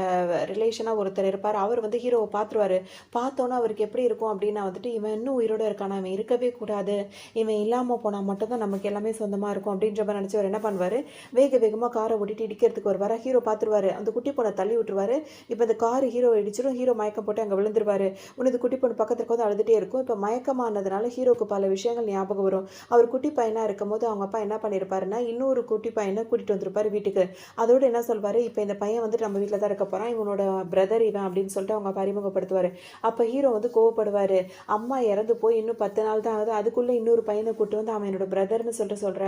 ரிலேஷனாக ஒருத்தர் இருப்பார், அவர் வந்து ஹீரோவை பார்த்துருவார். பார்த்தோன்னா அவருக்கு எப்படி இருக்கும் அப்படின்னா வந்துட்டு, இவன் இன்னும் உயிரோடு இருக்கானா, இவன் இருக்கவே கூடாது, இவன் இல்லாமல் போனால் மட்டும்தான் நமக்கு எல்லாமே சொந்தமாக இருக்கும் அப்படின்ற மாதிரி நினச்சி அவர் என்ன பண்ணுவார், வேக வேகமாக காரை ஓட்டிட்டு இடிக்கிறதுக்கு வருவார். ஹீரோ பார்த்துருவாரு, அந்த குட்டி பொண்ணை தள்ளி விட்டுருவாரு. இப்போ இந்த கார் ஹீரோ இடிச்சிடும், ஹீரோ மயக்கம் போட்டு அங்கே விழுந்துருவாரு. உனது குட்டி பொண்ணு பக்கத்துக்கு வந்து அழுதுகிட்டே இருக்கும். இப்போ மயக்கமானதுனால ஹீரோக்கு பல விஷயங்கள் ஞாபகம் வரும். அவர் குட்டி பையனாக இருக்கும் போது அவங்க அப்பா என்ன பண்ணியிருப்பாருன்னா இன்னொரு குட்டி பையனை கூட்டிகிட்டு வந்துருப்பாரு வீட்டுக்கு. அதோடு என்ன சொல்வார், இப்போ இந்த பையன் வந்துட்டு நம்ம வீட்டில் தான் இருக்க போகிறான், இவனோட பிரதர் இவன் அப்படின்னு சொல்லிட்டு அவங்க அப்பா அறிமுகப்படுத்துவார். அப்போ ஹீரோ ஹீரோ வந்து கோவப்படுவாரு. அம்மா இறந்து போய் இன்னும் 10 நாள் தான் ஆகுது. அதுக்குள்ள இன்னொரு பையன கூட்டு வந்து அவன் என்னோட பிரதர்ன்னு சொல்ற.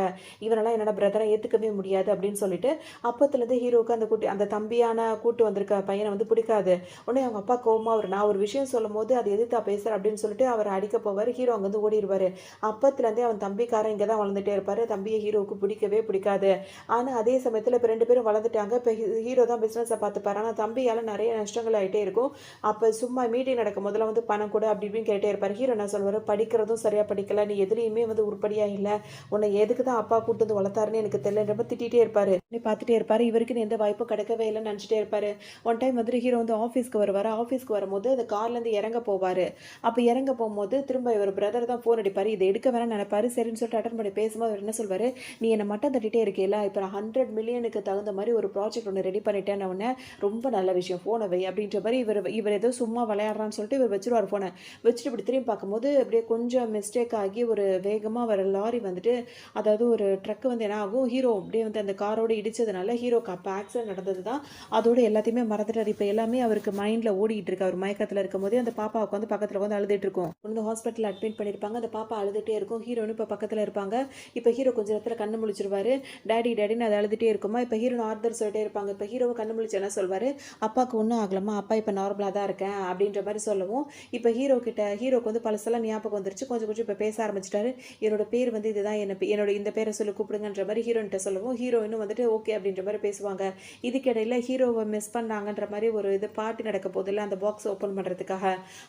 இவனெல்லாம் என்னோட பிரதரா ஏத்துக்கவே முடியாது அப்படின்னு சொல்லிட்டு, அப்பத்துலேருந்து ஹீரோவுக்கு அந்த தம்பியான கூட்டு வந்திருக்க பையன வந்து பிடிக்காது. உடனே அவங்க அப்பா கோவமா அவரு நான் ஒரு விஷயம் சொல்லும்போது, "அது எதுத்தா பேசுற?" அப்படின்னு சொல்லிட்டு அவர அடிக்க போவாரு. ஹீரோ அங்கருந்து ஓடிருவாரு. அப்பத்துலேருந்தே அவன் தம்பிக்காரன் இங்க தான் வளர்ந்துட்டே இருப்பாரு. தம்பிய ஹீரோவுக்கு பிடிக்கவே பிடிக்காது. ஆனா, அதே சமயத்துல இப்ப 2 பேரும் வளர்ந்துட்டாங்க. இப்ப ஹீரோ தான் பிசினஸ பார்த்துப்பாரு. ஆனா, தம்பியால நெறைய நஷ்டங்கள் ஆயிட்டே இருக்கும். அப்ப சும்மா மீட்டிங் நடக்கும் போதெல்லாம் வந்து பணம் கொடு அப்படி இப்படின்னு கேட்டே இருப்பாரு. ஹீரோ என்ன சொல்லுவாரு, "படிக்கிறதும் சரியா படிக்கல. நீ எதுலயுமே வந்து உருப்படியா இல்ல. உன்னை எதுக்கு தான் அப்பா கூட்டு வந்து வளர்த்தாருன்னு எனக்கு தெரியலன்ற" மாரி திட்டிட்டே இருப்பாரு. பார்த்துட்டே இருப்பாரு. இவருக்குன்னு எந்த வாய்ப்பும் கிடைக்கவே இல்லன்னு நெனச்சுட்டே இருப்பாரு. ஒன் டைம் வந்துட்டு ஹீரோ வந்து ஆஃபீஸ்க்கு வருவாரு. ஆஃபீஸ்க்கு வரும்போது அந்த கார்லேருந்து இறங்க போவாரு. அப்ப இறங்க போம்போது திரும்ப இவர் பிரதர் தான் ஃபோன் அடிப்பாரு. இத எடுக்க வேணாம்னு நெனைப்பாரு. சரின்னு சொல்லிட்டு அட்டெண்ட் பண்ணி பேசும்போது அவர் என்ன சொல்வாரு, "நீ என்ன மட்டம் தட்டிட்டே இருக்கேல்ல, இப்ப நான் 100 மில்லியனுக்கு தகுந்த மாரி ஒரு ப்ராஜெக்ட் ஒண்ணு ரெடி பண்ணிட்டேன்ன உடனே, ரொம்ப நல்ல விஷயம் ஃபோன வை" அப்படின்ற மாரி இவர் ஏதோ சும்மா விளையாடுறான்னு சொல்லிட்டு இவர் வச்சுருவாரு ஃபோன. வச்சுட்டு இப்படி திரும்பி பார்க்கும்போது அப்படியே கொஞ்சம் மிஸ்டேக் ஆகி ஒரு வேகமா வர லாரி வந்துட்டு அதாவது ஒரு ட்ரக் வந்து என்ன ஆகும், ஹீரோ அப்படியே வந்து அந்த காரோட இடிச்சதுனால ஹீரோக்கு அப்ப ஆக்சிடென்ட் நடந்தது தான். அதோட எல்லாத்தையுமே மறந்துட்டாரு. இப்ப எல்லாமே அவருக்கு மைண்ட்ல ஓடிட்டு இருக்கு. அவர் மயக்கத்துல இருக்கும்போதே அந்த பாப்பா உட்காந்து பக்கத்துல உட்காந்து அழுதுட்டு இருக்கும். கொண்டு ஹாஸ்பிட்டல்ல அட்மிட் பண்ணியிருப்பாங்க. அந்த பாப்பா அழுதுட்டே இருக்கும். ஹீரோனும் இப்ப பக்கத்துல இருப்பாங்க. இப்ப ஹீரோ கொஞ்ச நேரத்துல கண்ணு முழிச்சிருவாரு. டாடி டாடின்னு அது அழுதுட்டே இருக்குமா. இப்ப ஹீரோன்னு ஆறுதல் சொல்லிட்டே இருப்பாங்க. இப்ப ஹீரோவ கண்ணு முழிச்சு என்ன சொல்வாரு, அப்பாவுக்கு ஒண்ணும் ஆகலம்மா. அப்பா இப்ப நார்மலா தான் இருக்கேன் அப்படின்ற மாரி சொல்லவும், இப்ப ஹீரோக்கு வந்து பழசெல்லாம் ஞாபகம் வந்துருச்சு. கொஞ்சம் கொஞ்சம் இப்ப பேச ஆரம்பிச்சுட்டாரு. என்னோட பேர் வந்து இதுதான். என்னோட இந்த பேரை சொல்லி கூப்பிடுங்கன்ற மாரி ஹீரோயின்ட்ட சொல்லவும், ஹீரோயினும் வந்துட்டு ஓகே அப்படின்ற மாரி பேசுவாங்க. இதுக்கிடையில ஹீரோவ மிஸ் பண்ணாங்கன்ற மாரி ஒரு இது பார்ட்டி நடக்க போகுதுல்ல, அந்த பாக்ஸ் ஓப்பன் பண்றதுக்காக.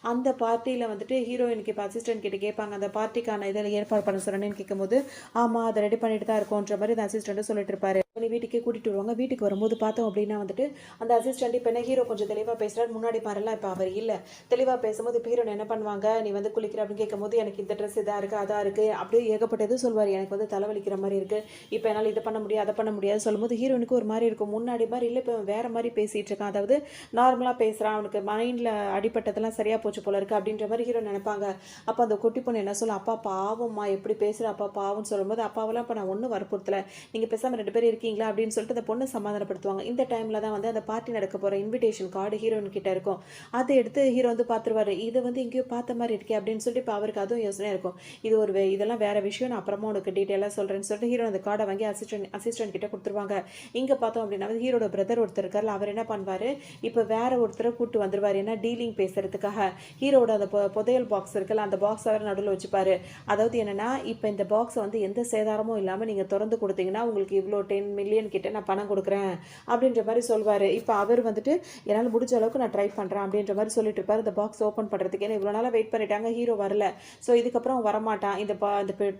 அந்த பார்ட்டியில வந்துட்டு ஹீரோயினுக்கு இப்ப அசிஸ்டன்ட் கிட்ட கேட்பாங்க. அந்த பார்ட்டிக்கான இதில ஏற்பாடு பண்ண சொன்னேன்னு கேட்கும்போது, ஆமா அத ரெடி பண்ணிட்டு தான் இருக்கோன்ற மாரி அந்த அசிஸ்டன்ட்டும் சொல்லிட்டு இருப்பாரு. உடனே வீட்டுக்கே கூட்டிட்டு வருவாங்க. வீட்டுக்கு வரும்போது பார்த்தோம் அப்படின்னா வந்துட்டு, அந்த அசிஸ்டன்ட் இப்ப என்ன ஹீரோ கொஞ்சம் தெளிவா பேசுறாரு. முன்னாடி மாரிலாம் இப்ப அவர் இல்ல. தெளிவா பேசும்போது இப்ப ஹீரோயின் என்ன பண்ணுவாங்க, "நீ வந்து குளிக்கிற" அப்படின்னு கேட்கும்போது, "எனக்கு இந்த ட்ரெஸ் இதா இருக்கு, அதா இருக்கு" அப்படியே ஏகப்பட்ட இது சொல்வாரு. "எனக்கு வந்து தலைவலிக்கிற மாரி இருக்கு. இப்ப என்னால இத பண்ண முடியாது, அத பண்ண முடியாதுன்னு" சொல்லும்போது ஹீரோயினுக்கு ஒரு மாரி இருக்கும். முன்னாடி மாரி இல்ல, இப்ப வேற மாரி பேசிட்டு இருக்கான். அதாவது நார்மலா பேசுறான். அவனுக்கு மைண்ட்ல அடிபட்டதெல்லாம் சரியா போச்சு போல இருக்கு அப்படின்ற மாரி ஹீரோ நெனைப்பாங்க. அப்ப அந்த குட்டி பொண்ணு என்ன சொல்லும், "அப்பா பாவம்மா எப்படி பேசுற அப்பா பாவம்ன்னு" சொல்லும்போது, "அப்பாவெல்லாம் இப்ப நான் ஒண்ணும் வற்புறுத்தல. நீங்க பேசாம 2 பேரும் இருக்கீங்களா?" அப்படின்னு சொல்லிட்டு அந்த பொண்ண சமாதானப்படுத்துவாங்க. இந்த டைம்ல தான் வந்து அந்த பார்ட்டி நடக்க போற இன்விடேஷன் கார்டு ஹீரோயின் கிட்ட இருக்கும். அத எடுத்து ஹீரோ வந்து பார்த்துருவாரு. "இத வந்து எங்கேயோ பார்த்த மாரி இருக்கே" அப்படின்னு சொல்லிட்டு இப்ப அவருக்கு அதுவும் யோசனையா இருக்கும். இது ஒரு இதெல்லாம் வேற விஷயம். நான் அப்புறமா உனக்கு டீட்டெயிலா சொல்றேன்னு சொல்லிட்டு ஹீரோ அந்த கார்ட வாங்கி அசிஸ்டன்ட் கிட்ட குடுத்துருவாங்க. இங்க பார்த்தோம் அப்படின்னா வந்து ஹீரோட பிரதர் ஒருத்தர் இருக்கார்ல, அவர் என்ன பண்ணுவாரு, இப்ப வேற ஒருத்தர கூட்டு வந்துருவாரு. ஏன்னா டீலிங் பேசுறதுக்காக. ஹீரோட அந்த புதையல் பாக்ஸ் இருக்குல்ல, அந்த பாக்ஸ வேற நடுவுல வச்சுப்பாரு. அதாவது என்னன்னா, இப்ப இந்த பாக்ஸ வந்து எந்த சேதாரமும் இல்லாம நீங்க தொறந்து குடுத்தீங்கன்னா, உங்களுக்கு இவ்ளோ 10 மில்லியன் கிட்ட நான் பணம் குடுக்குறேன். அப்படின்ற மாரி சொல்வாரு. இப்ப அவர் வந்துட்டு, என்னால முடிஞ்ச அளவுக்கு நான் ட்ரை பண்றேன் அப்படின்ற மாரி சொல்லிட்டு இருப்பாரு. இந்த பாக்ஸ் ஓப்பன் பண்றதுக்கு. ஏன்னா இவ்வளோ நாளா வெயிட் பண்ணிட்டாங்க. ஹீரோ வரல. ஸோ இதுக்கப்புறம் வரமாட்டான். இந்த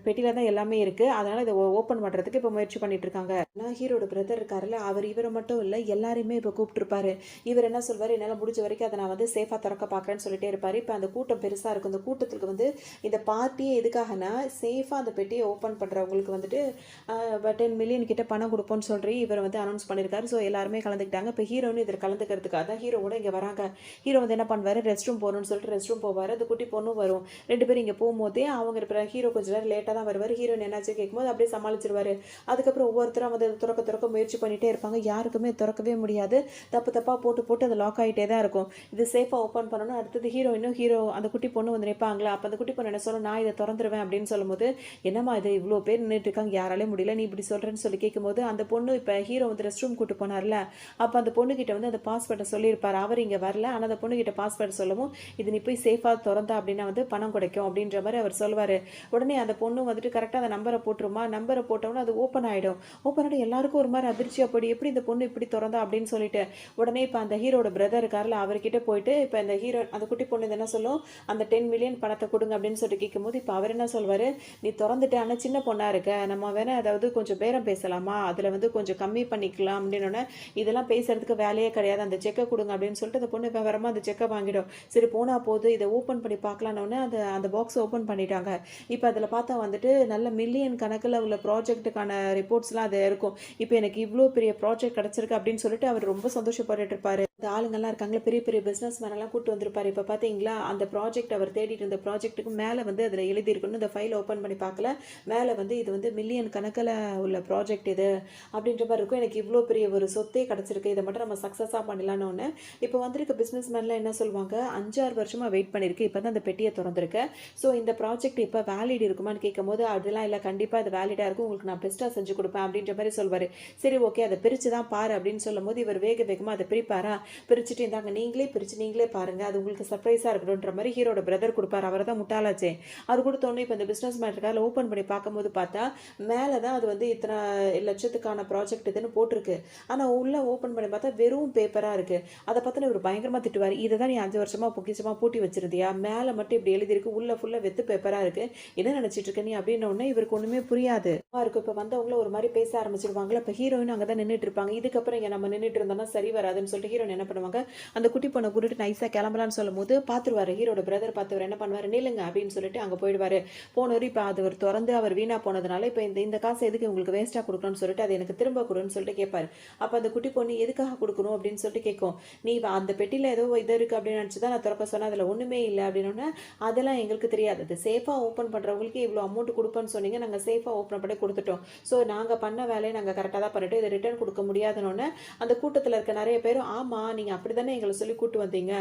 பெட்டியில தான் எல்லாமே இருக்கு. அதனால இத ஓப்பன் பண்றதுக்கு இப்ப முயற்சி பண்ணிட்டு இருக்காங்க. ஆனா ஹீரோட பிரதர் இருக்காருல்ல, அவர் இவர மட்டும் இல்ல, எல்லாரையுமே இப்ப கூப்பிட்டுருப்பாரு. இவர் என்ன சொல்வாரு, என்னால முடிஞ்ச வரைக்கும் அத நான் வந்து சேஃபா தொறக்க பார்க்குறேன்னு சொல்லிட்டே இருப்பாரு. இப்ப அந்த கூட்டம் பெருசா இருக்கும். இந்த கூட்டத்துக்கு வந்து இந்த பார்ட்டியே எதுக்காகன்னா, சேஃபா அந்த பெட்டிய ஓப்பன் பண்றவங்களுக்கு வந்துட்டு 10 மில்லியன் கிட்ட பணம் குடுப்போம்ன்னு சொல்லி இவர் வந்து அனௌன்ஸ் பண்ணியிருக்காரு. ஸோ எல்லாருமே கலந்துக்கிட்டாங்க. இப்ப ஹீரோன்னு இதில கலந்துக்கிறதுக்காக தான் ஹீரோ கூட இங்க வராங்க. ஹீரோ வந்து என்ன பண்ணுவாரு, ரெஸ்ட் ரூம் போணும்னு சொல்லிட்டு ரெஸ்ட் ரூம் போவாரு. அந்த குட்டி பொண்ணும் வரும். 2 பேரும் இங்க போம்போதே அவங்க ஹீரோ கொஞ்ச நேரம் லேட்டா தான் வருவாரு. ஹீரோயின் என்னாச்சு கேட்கும்போது அப்படியே சமாளிச்சுருவாரு. அதுக்கப்புறம் ஒவ்வொருத்தரா வந்து அத தொறக்க முயற்சி பண்ணிட்டே இருப்பாங்க. யாருக்குமே தொறக்கவே முடியாது. தப்பு தப்பா போட்டு போட்டு அது லாக் ஆயிட்டே தான் இருக்கும். இது சேஃபா ஓப்பன் பண்ணணும். அடுத்தது ஹீரோ அந்த குட்டி பொண்ணு வந்து நிப்பாங்களா, அப்ப அந்த குட்டி பொண்ணு என்ன சொல்லும், "நான் இத தொறந்துருவேன்" அப்படின்னு சொல்லும்போது, "என்னம்மா இது இவ்ளோ பேர் நின்னுட்டு இருக்காங்க. யாராலயும் முடியல. நீ இப்படி சொல்றேன்னு" சொல்லி கேட்கும்போது, அந்த பொண்ணு இப்ப ஹீரோ வந்து ரெஸ்ட் ரூம் கூட்டு போனார்ல, அப்ப அந்த பொண்ணுகிட்ட வந்து அந்த பாஸ்வேர்ட சொல்லியிருப்பாரு. அவர் இங்க வரல. ஆனா அந்த பொண்ணுகிட்ட பாஸ்வேர்ட் சொல்லவும், "இது நீ போய் சேஃபா தொறந்தா அப்படின்னா வந்து பணம் கிடைக்கும்" அப்படின்ற மாரி அவர் சொல்லுவாரு. உடனே அந்த பொண்ணு வந்துட்டு கரெக்ட்டா அந்த நம்பர போட்டுருமா. நம்பர போட்டவுடனே அது ஓப்பன் ஆயிடும். ஓப்பன் ஆனா எல்லாருக்கும் ஒரு மாரி அதிர்ச்சியா போயிடும். எப்படி இந்த பொண்ணு இப்படி தொறந்தா அப்படின்னு சொல்லிட்டு. உடனே இப்ப அந்த ஹீரோட பிரதர் இருக்கார்ல, அவர்கிட்ட போயிட்டு இப்ப இந்த அந்த குட்டி பொண்ணு இது என்ன சொல்லும், "அந்த 10 மில்லியன் பணத்த குடுங்க" அப்படின்னு சொல்லிட்டு கேட்கும்போது, இப்ப அவர் என்ன சொல்வாரு, "நீ தொறந்துட்ட. ஆனா சின்ன பொண்ணா இருக்க. நம்ம வேணா அதாவது கொஞ்சம் பேரம் பேசலாமா? அதுல வந்து கொஞ்சம் கம்மி பண்ணிக்கலாம்" அப்படின்னோனே, "இதெல்லாம் பேசுறதுக்கு வேலையே கிடையாது. அந்த செக்க குடுங்க" அப்படின்னு சொல்லிட்டு அந்த பொண்ணு விவரமா அந்த செக்க வாங்கிடும். சரி போனா போது இத ஓப்பன் பண்ணி பார்க்கலான்னோனே, அந்த அந்த பாக்ஸ ஓப்பன் பண்ணிட்டாங்க. இப்ப அதுல பார்த்தா வந்துட்டு நல்ல மில்லியன் கணக்குல உள்ள ப்ராஜெக்ட்டுக்கான ரிப்போர்ட்ஸ்லாம் அது இருக்கும். இப்ப எனக்கு இவ்ளோ பெரிய ப்ராஜெக்ட் கிடைச்சிருக்கு அப்படின்னு சொல்லிட்டு அவர் ரொம்ப சந்தோஷப்பட்டுட்டு இருப்பாரு. இந்த ஆளுங்கள்லாம் இருக்காங்களா, பெரிய பெரிய பிஸ்னஸ் மேனெல்லாம் கூட்டு வந்திருப்பாரு. இப்போ பார்த்தீங்களா, அந்த ப்ராஜெக்ட் அவர் தேடிட்டு இருந்த ப்ராஜெக்ட்டுக்கு மேலே வந்து அதில் எழுதியிருக்கணும். இந்த ஃபைல் ஓப்பன் பண்ணி பார்க்கல. மேலே வந்து இது வந்து மில்லியன் கணக்கில் உள்ள ப்ராஜெக்ட் இது அப்படின்ற மாதிரி இருக்கும். எனக்கு இவ்வளோ பெரிய ஒரு சொத்தே கிடச்சிருக்கு. இதை மட்டும் நம்ம சக்ஸஸாக பண்ணலான்னு ஒன்று. இப்போ வந்திருக்க பிஸ்னஸ் மேன்லாம் என்ன சொல்லுவாங்க, 5-6 வருஷமாக வெயிட் பண்ணியிருக்கு. இப்போ தான் அந்த பெட்டியை திறந்திருக்கேன். ஸோ இந்த ப்ராஜெக்ட் இப்போ வேலிட் இருக்குமான்னு கேட்கும்போது, அதெல்லாம் இல்லை, கண்டிப்பாக அது வேலிடாக இருக்கும், உங்களுக்கு நான் பெஸ்ட்டாக செஞ்சு கொடுப்பேன் அப்படின்ற மாதிரி சொல்வார். சரி ஓகே, அதை பிரித்து தான் பாரு அப்படின்னு சொல்லும்போது இவர் வேக வேகமாக அதை பிரிப்பாரா, பிரிச்சுட்டு இருந்தாங்க, நீங்களே பிரித்து நீங்களே பாருங்கள், அது உங்களுக்கு சர்ப்ரைஸாக இருக்கணுன்ற மாதிரி ஹீரோட பிரதர் கொடுப்பார். அவர் தான் முட்டாளாச்சே. அவர் கொடுத்தோன்னே இப்போ இந்த பிஸ்னஸ் மேன் இருக்கார், ஓப்பன் பண்ணி பார்க்கும்போது பார்த்தா மேலே தான் அது வந்து இத்தனை லட்சத்துக்கான ப்ராஜெக்ட் இதுன்னு போட்டிருக்கு. ஆனால் உள்ளே ஓப்பன் பண்ணி பார்த்தா வெறும் பேப்பராக இருக்குது. அதை பார்த்து இவர் பயங்கரமாக திட்டுவார். இதை தான் நீ 5 வருஷமாக பொக்கிஷமாக பூட்டி வச்சிருந்தியா, மேலே மட்டும் இப்படி எழுதியிருக்கு, உள்ளே ஃபுல்லாக வெத்து பேப்பராக இருக்குது, என்ன நினச்சிட்டு இருக்க நீ அப்படின்ன உடனே இவருக்கு ஒன்றுமே புரியாது. இருக்கும் இப்போ வந்தவங்கள ஒரு மாதிரி பேச ஆரம்பிச்சிருவாங்களா. இப்போ ஹீரோயின் அங்கே தான் நின்றுட்டு இருப்பாங்க. இதுக்கப்புறம் இங்கே நம்ம நின்றுட்டு இருந்தோம்னா சரி வராதுன்னு சொல்லிட்டு ஹீரோயின் என்ன பண்ணுவாங்க, அந்த குட்டி பொண்ணை கூட்டிட்டு நைஸாக கிளம்பலான்னு சொல்லும் போது பார்த்துருவாரு. ஹீரோட பிரதர் பார்த்தவர் என்ன பண்ணுவார், நில்லுங்க அப்படின்னு சொல்லிட்டு அங்கே போயிடுவார். போனவர் இப்போ அது அவர் திறந்து அவர் வீணாக போனதுனால இப்போ இந்த காசை எதுக்கு உங்களுக்கு வேஸ்ட்டாக கொடுக்கணும்னு சொல்லிட்டு அது எனக்கு திரும்ப கொடுன்னு சொல்லிட்டு கேட்பாரு. அப்போ அந்த குட்டி பொண்ணு எதுக்காக கொடுக்கணும் அப்படின்னு சொல்லிட்டு கேட்கும். நீ அந்த பெட்டியில் ஏதோ இது இருக்குது அப்படின்னு நினச்சி தான் நான் திறக்க சொன்னேன், அதில் ஒன்றுமே இல்லை அப்படின்னோடனே, அதெல்லாம் எங்களுக்கு தெரியாது, அது சேஃபாக ஓப்பன் பண்ணுறவங்களுக்கு இவ்வளோ அமௌண்ட் கொடுப்பேன்னு சொன்னீங்க, நாங்கள் சேஃபாக ஓப்பன் பண்ணி கொடுத்துட்டோம். ஸோ நாங்கள் பண்ண வேலையை நாங்கள் கரெக்டாக தான் பண்ணிட்டோம், இதை ரிட்டர்ன் கொடுக்க முடியாதுன்னு அந்த கூட்டத்தில் இருக்க நிறைய பேரும், ஆமாம் நீங்கள் அப்படி தானே எங்களை சொல்லி கூட்டு வந்தீங்க,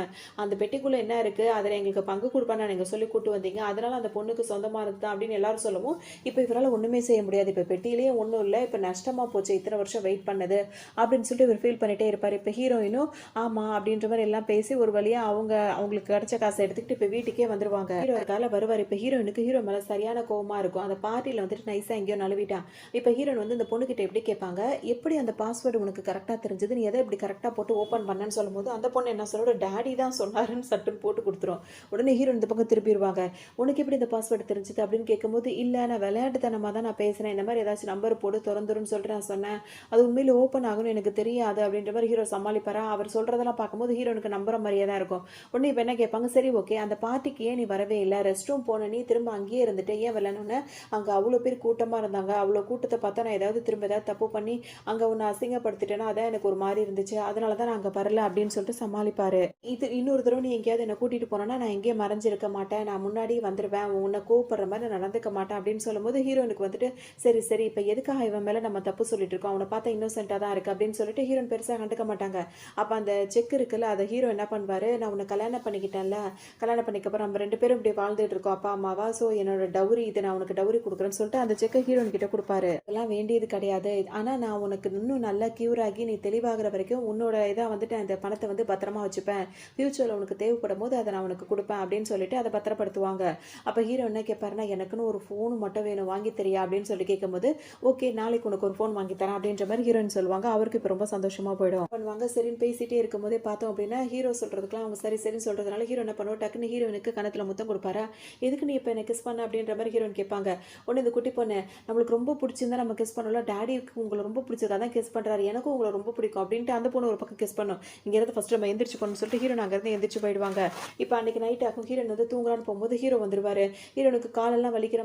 அந்த பெட்டிக்குள்ளே என்ன இருக்குது அதில் எங்களுக்கு பங்கு கொடுப்பான்னு நீங்கள் சொல்லி கூட்டு வந்தீங்க, அதனால் அந்த பொண்ணுக்கு சொந்தமாக இருக்குதான் அப்படின்னு எல்லாரும் சொல்லவும், இப்போ இவரால் ஒன்றுமே செய்ய முடியாது. இப்போ பெட்டியிலேயே ஒன்றும் இல்லை, இப்போ நஷ்டமாக போச்சு இத்தனை வருஷம் வெயிட் பண்ணது அப்படின்னு சொல்லிட்டு இவர் ஃபீல் பண்ணிகிட்டே இருப்பார். இப்போ ஹீரோயினும் ஆமாம் அப்படின்ற மாதிரி எல்லாம் பேசி ஒரு வழியாக அவங்களுக்கு கிடைச்ச காசை எடுத்துக்கிட்டு இப்போ வீட்டுக்கே வந்துருவாங்க. ஹீரோ இருக்கால வருவார். இப்போ ஹீரோயினுக்கு ஹீரோ மேலே சரியான கோவமாக இருக்கும். அந்த பார்ட்டியில் வந்துட்டு நைஸாக எங்கேயோ நழுவிட்டான். இப்போ ஹீரோயின் வந்து இந்த பொண்ணுக்கிட்ட எப்படி கேட்பாங்க, எப்படி அந்த பாஸ்வேர்டு உனக்கு கரெக்டாக தெரிஞ்சது, நீ எதை இப்படி கரெக்டாக போட்டு ஓப்பன் பண்ணேன்னு சொல்லும்போது அந்த பொண்ணு என்ன சொல்லோட டேடி தான் சொன்னாருன்னு சட்டுன்னு போட்டு கொடுத்துரும். உடனே ஹீரோயின் இந்த பக்கம் திருப்பிடுவாங்க. உனக்கு எப்படி இந்த பாஸ்வேர்டு தெரிஞ்சது அப்படின்னு கேட்கும்போது, இல்லை நான் விளையாட்டுத்தனமாக தான் நான் பேசுகிறேன், இந்த மாதிரி ஏதாச்சும் நம்பர் போட்டு திறந்துருன்னு சொல்லிட்டு நான் சொன்னேன், அது உண்மையில ஓப்பன் ஆகணும்னு எனக்கு தெரியாது அப்படின்ற மாதிரி ஹீரோ சமாளிப்பாரா. அவர் சொல்கிறதெல்லாம் பார்க்கும்போது ஹீரோனுக்கு நம்புற மாதிரியே தான் இருக்கும். உடனே இப்போ என்ன கேட்பாங்க, சரி ஓகே அந்த பார்ட்டிக்கு ஏன் நீ வரவே இல்லை, ரெஸ்ட் ரூம் போன நீ திரும்ப அங்கேயே இருந்துட்டு ஏன் வரலன்னு, அங்கே அவ்வளோ பேர் கூட்டமாக இருந்தாங்க, அவ்வளோ கூட்டத்தை பார்த்தா நான் ஏதாவது திரும்ப ஏதாவது தப்பு பண்ணி அங்கே உன்னை அசிங்கப்படுத்திட்டேன்னா அதான் எனக்கு ஒரு மாதிரி இருந்துச்சு, அதனால தான் நான் அங்கே வரல அப்படின்னு சொல்லிட்டு சமாளிப்பார். இது இன்னொரு தடவை நீ எங்கேயாவது என்னை கூட்டிகிட்டு போனோன்னா நான் எங்கேயும் மறைஞ்சிருக்க மாட்டேன், நான் முன்னாடி வந்துடுவேன், உன்னை கூப்பிட்ற மாதிரி நான் நடந்துக்க மாட்டேன் அப்படின்னு சொல்லும்போது ஹீரோனுக்கு வந்துட்டு சரி சரி இப்போ எதுக்காக இவன் மேலே நம்ம தப்பு சொல்லிட்டு இருக்கோம், அவனை பார்த்தா இன்னோசென்ட்டாக தான் இருக்குது அப்படின்னு சொல்லிட்டு ஹீரோன் பெருசாக கண்டுக்க மாட்டாங்க. அப்போ அந்த செக் இருக்குல்ல, அதை ஹீரோ என்ன பண்ணுவார், நான் உன்னை கல்யாணம் பண்ணிக்கிட்டேன்ல, கல்யாணம் பண்ணிக்கப்புறம் நம்ம 2 பேரும் இப்படி வாழ்ந்துட்டு இருக்கோம் அப்பா அம்மாவா, ஸோ என்னோட டவுரி இது நான் உனக்கு டவுரி கொடுக்குறேன்னு சொல்லிட்டு அந்த செக்கை ஹீரோன் கிட்ட கொடுப்பாரு. அதெல்லாம் வேண்டியது கிடையாது, ஆனால் நான் உனக்கு இன்னும் நல்லா க்யூர் ஆகி நீ தெளிவாகிற வரைக்கும் உன்னோட இதாக வந்துட்டு அந்த பணத்தை வந்து பத்திரமா வச்சுப்பேன், ஃப்யூச்சரில் உனக்கு தேவைப்படும் போது அதை நான் உனக்கு கொடுப்பேன் அப்படின்னு சொல்லிட்டு அதை பத்திரப்படுத்துவாங்க. அப்போ ஹீரோ என்ன கேட்பாருன்னா, எனக்குன்னு ஒரு ஃபோன் மட்டும் வேணும், வாங்கி தெரியா அப்படின்னு சொல்லி கேட்கும்போது, ஓகே நாளைக்கு உனக்கு ஒரு ஃபோன் வாங்கி தரேன் அப்படின்ற மாதிரி ஹீரோயின் சொல்லுவாங்க. அவருக்கு இப்போ ரொம்ப சந்தோஷமாக போயிடும். பண்ணுவாங்க சரின்னு பேசிட்டே இருக்கும்போதே பார்த்தோம் அப்படின்னா ஹீரோ சொல்கிறதுக்குலாம் அவங்க சரி சரின்னு சொல்கிறதுனால ஹீரோ என்ன பண்ணுவோம், டக்குன்னு ஹீரோயினுக்கு கணத்தில் முத்தம் கொடுப்பாரா. எதுக்கு நீ இப்போ என்ன கிஸ் பண்ண அப்படின்ற மாதிரி ஹீரோயின் கேட்பாங்க. ஒன்று இந்த குட்டி பொண்ணு நம்மளுக்கு ரொம்ப பிடிச்சிருந்தா நம்ம கிஸ் பண்ணல, டேடிக்கு உங்களை ரொம்ப பிடிச்சிருக்கா தான் கிஸ் பண்ணுறாரு, எனக்கும் உங்களை ரொம்ப பிடிக்கும் அப்படின்ட்டு அந்த பொண்ணு ஒரு பக்கம் கிஸ் பண்ணும். இங்கேருந்து ஃபஸ்ட்டு நம்ம எந்திரிச்சு போகணும்னு சொல்லிட்டு ஹீரோன் அங்கேருந்து எந்திரிச்சு போயிடுவாங்க. இப்போ அன்றைக்கி நைட் ஆகும், ஹீரோன் வந்து தூங்குறான்னு போகும்போது ஹீரோ வந்துருவார். ஹீரோனுக்கு காலெல்லாம் வலிக்கிற